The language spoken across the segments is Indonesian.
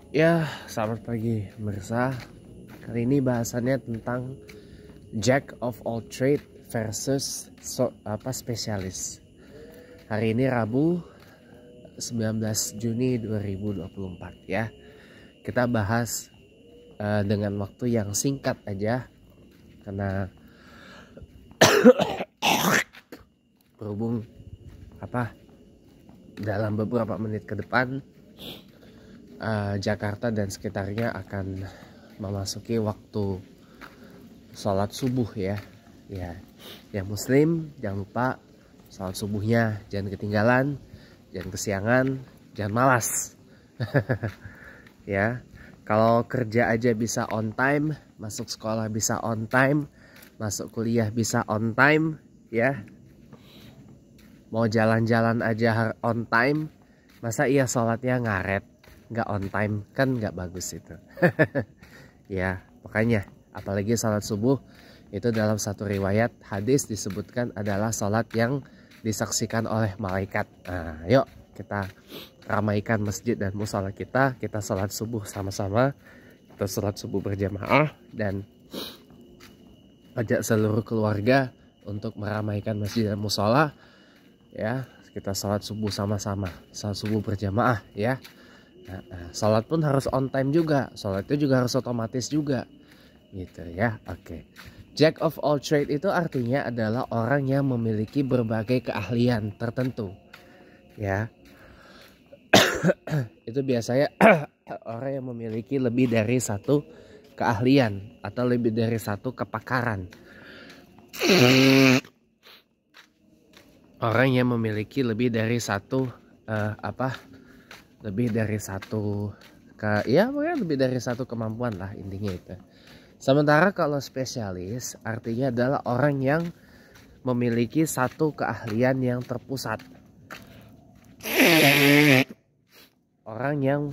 Ya, selamat pagi pemirsa. Kali ini bahasannya tentang Jack of all trade versus spesialis. Hari ini Rabu 19 Juni 2024 ya. Kita bahas dengan waktu yang singkat aja karena berhubung dalam beberapa menit ke depan Jakarta dan sekitarnya akan memasuki waktu sholat subuh ya. Yang muslim jangan lupa sholat subuhnya, jangan ketinggalan, jangan kesiangan, jangan malas. Ya, kalau kerja aja bisa on time, masuk sekolah bisa on time, masuk kuliah bisa on time ya. Mau jalan-jalan aja on time, masa iya sholatnya ngaret nggak on time, kan nggak bagus itu. Ya, makanya apalagi salat subuh itu dalam satu riwayat hadis disebutkan adalah salat yang disaksikan oleh malaikat. Nah, yuk kita ramaikan masjid dan musala kita salat subuh sama-sama, kita salat subuh berjamaah dan ajak seluruh keluarga untuk meramaikan masjid dan musala ya. Kita salat subuh sama-sama, salat subuh berjamaah ya. Salat pun harus on time juga, salatnya juga harus otomatis juga gitu ya. Oke. Jack of all trade itu artinya adalah orang yang memiliki berbagai keahlian tertentu ya. Itu biasanya orang yang memiliki lebih dari satu keahlian atau lebih dari satu kepakaran. Orang yang memiliki lebih dari satu lebih dari satu kemampuan lah intinya itu. Sementara kalau spesialis artinya adalah orang yang memiliki satu keahlian yang terpusat. Orang yang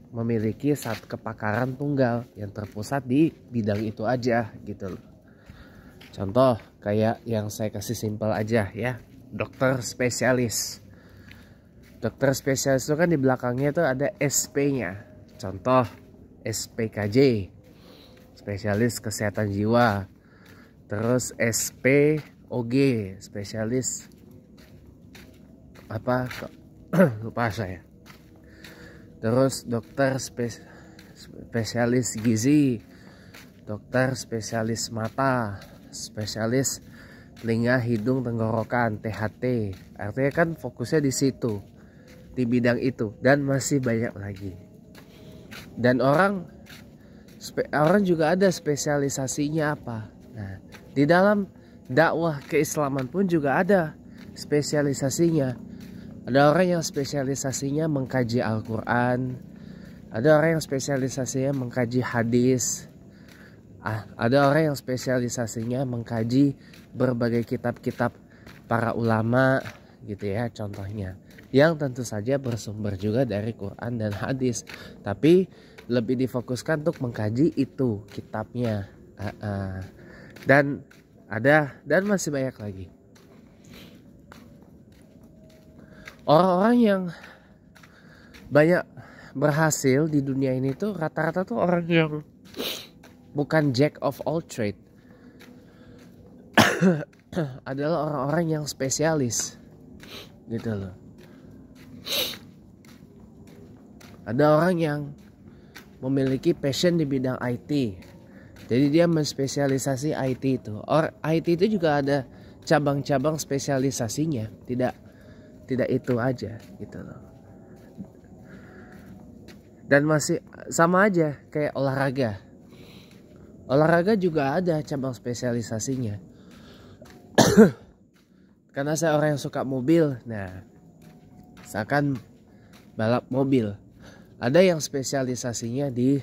memiliki satu kepakaran tunggal yang terpusat di bidang itu aja gitu loh. Contoh kayak yang saya kasih simpel aja ya, dokter spesialis. Dokter spesialis itu kan di belakangnya itu ada SP-nya. Contoh SPKJ, spesialis kesehatan jiwa. Terus SPOG, spesialis lupa saya. Terus dokter spesialis gizi, dokter spesialis mata, spesialis telinga, hidung, tenggorokan, THT. Artinya kan fokusnya di situ, di bidang itu, dan masih banyak lagi. Dan orang juga ada spesialisasinya apa. Nah, di dalam dakwah keislaman pun juga ada spesialisasinya. Ada orang yang spesialisasinya mengkaji Al-Quran, ada orang yang spesialisasinya mengkaji hadis, ada orang yang spesialisasinya mengkaji berbagai kitab-kitab para ulama gitu ya, contohnya, yang tentu saja bersumber juga dari Quran dan hadis, tapi lebih difokuskan untuk mengkaji itu kitabnya. Dan masih banyak lagi orang-orang yang banyak berhasil di dunia ini tuh rata-rata tuh orang yang bukan jack of all trade. Adalah orang-orang yang spesialis gitu loh. Ada orang yang memiliki passion di bidang IT, jadi dia menspesialisasi IT itu. IT itu juga ada cabang-cabang spesialisasinya, tidak itu aja gitu loh. Dan masih sama aja kayak olahraga juga ada cabang spesialisasinya. Karena saya orang yang suka mobil, nah misalkan balap mobil, ada yang spesialisasinya di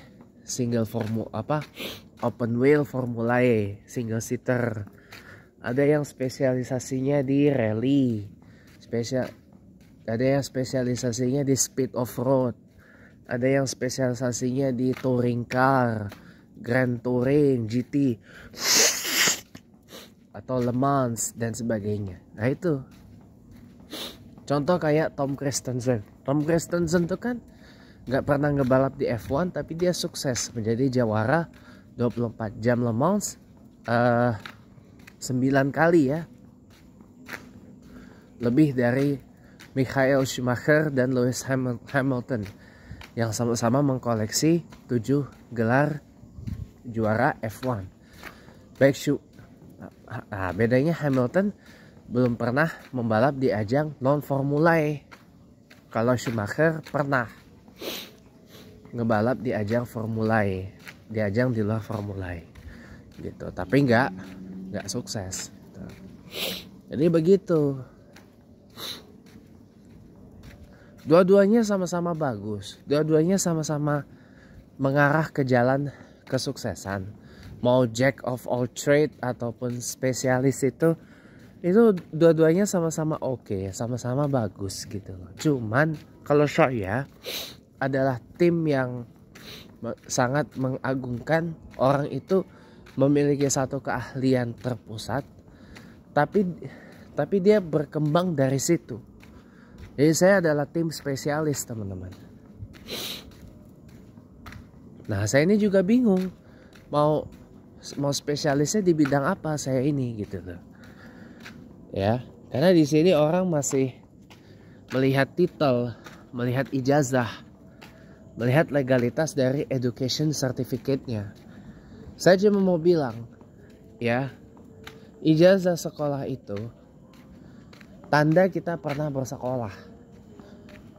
open wheel Formula E, single seater. Ada yang spesialisasinya di rally, ada yang spesialisasinya di speed off road, ada yang spesialisasinya di touring car, Grand Touring, GT, atau Le Mans dan sebagainya. Nah itu contoh kayak Tom Christensen tuh kan nggak pernah ngebalap di F1 tapi dia sukses menjadi jawara 24 jam Le Mans 9 kali ya, lebih dari Michael Schumacher dan Lewis Hamilton yang sama-sama mengkoleksi 7 gelar juara F1. Bedanya Hamilton belum pernah membalap di ajang non Formula E. Kalau Schumacher pernah ngebalap di ajang Formula E, di ajang di luar Formula E gitu, tapi nggak sukses gitu. Jadi begitu, dua-duanya sama-sama bagus, dua-duanya sama-sama mengarah ke jalan kesuksesan. Mau jack of all trade ataupun spesialis itu dua-duanya sama-sama oke, sama-sama bagus gitu loh. Cuman kalau saya adalah tim yang sangat mengagungkan orang itu memiliki satu keahlian terpusat, tapi dia berkembang dari situ. Jadi saya adalah tim spesialis, teman-teman. Nah, saya ini juga bingung mau spesialisnya di bidang apa saya ini gitu loh. Ya, karena di sini orang masih melihat titel, melihat ijazah, melihat legalitas dari education certificate-nya. Saya cuma mau bilang, ya, ijazah sekolah itu tanda kita pernah bersekolah,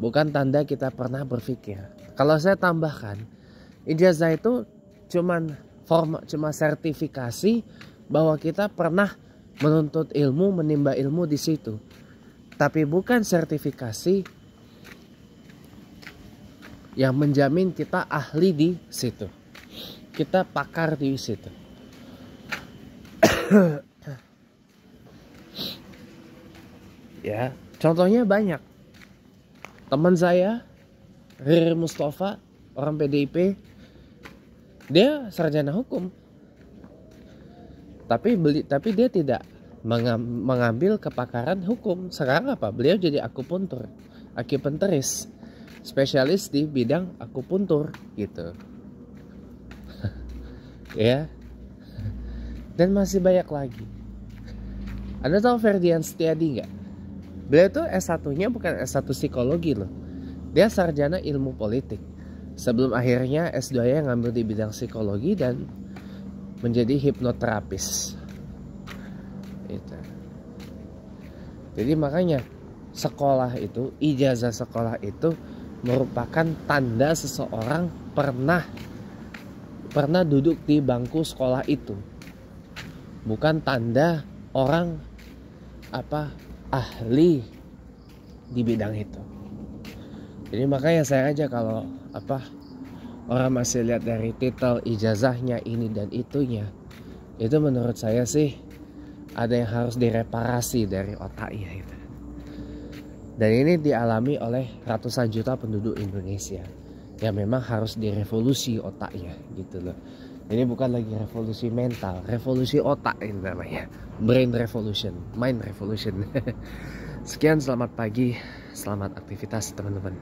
bukan tanda kita pernah berpikir. Kalau saya tambahkan, ijazah itu cuma sertifikasi bahwa kita pernah menuntut ilmu, menimba ilmu di situ, tapi bukan sertifikasi yang menjamin kita ahli di situ, kita pakar di situ. Ya, contohnya banyak. Teman saya, Riri Mustafa, orang PDIP, dia sarjana hukum. Tapi dia tidak mengambil kepakaran hukum. Sekarang apa? Beliau jadi akupunturis, spesialis di bidang akupuntur gitu. Ya. Dan masih banyak lagi. Anda tahu Ferdian Setiadi nggak? Beliau tuh S1-nya bukan S1 psikologi loh. Dia sarjana ilmu politik. Sebelum akhirnya S2-nya ngambil di bidang psikologi dan menjadi hipnoterapis. Itu. Jadi makanya sekolah itu, ijazah sekolah itu merupakan tanda seseorang pernah duduk di bangku sekolah itu. Bukan tanda orang ahli di bidang itu. Jadi makanya saya aja kalau orang masih lihat dari titel ijazahnya ini dan itunya, itu menurut saya sih ada yang harus direparasi dari otaknya itu. Dan ini dialami oleh ratusan juta penduduk Indonesia yang memang harus direvolusi otaknya gitu loh. Ini bukan lagi revolusi mental, revolusi otak ini namanya. Brain revolution, mind revolution. Sekian, selamat pagi, selamat aktivitas teman-teman.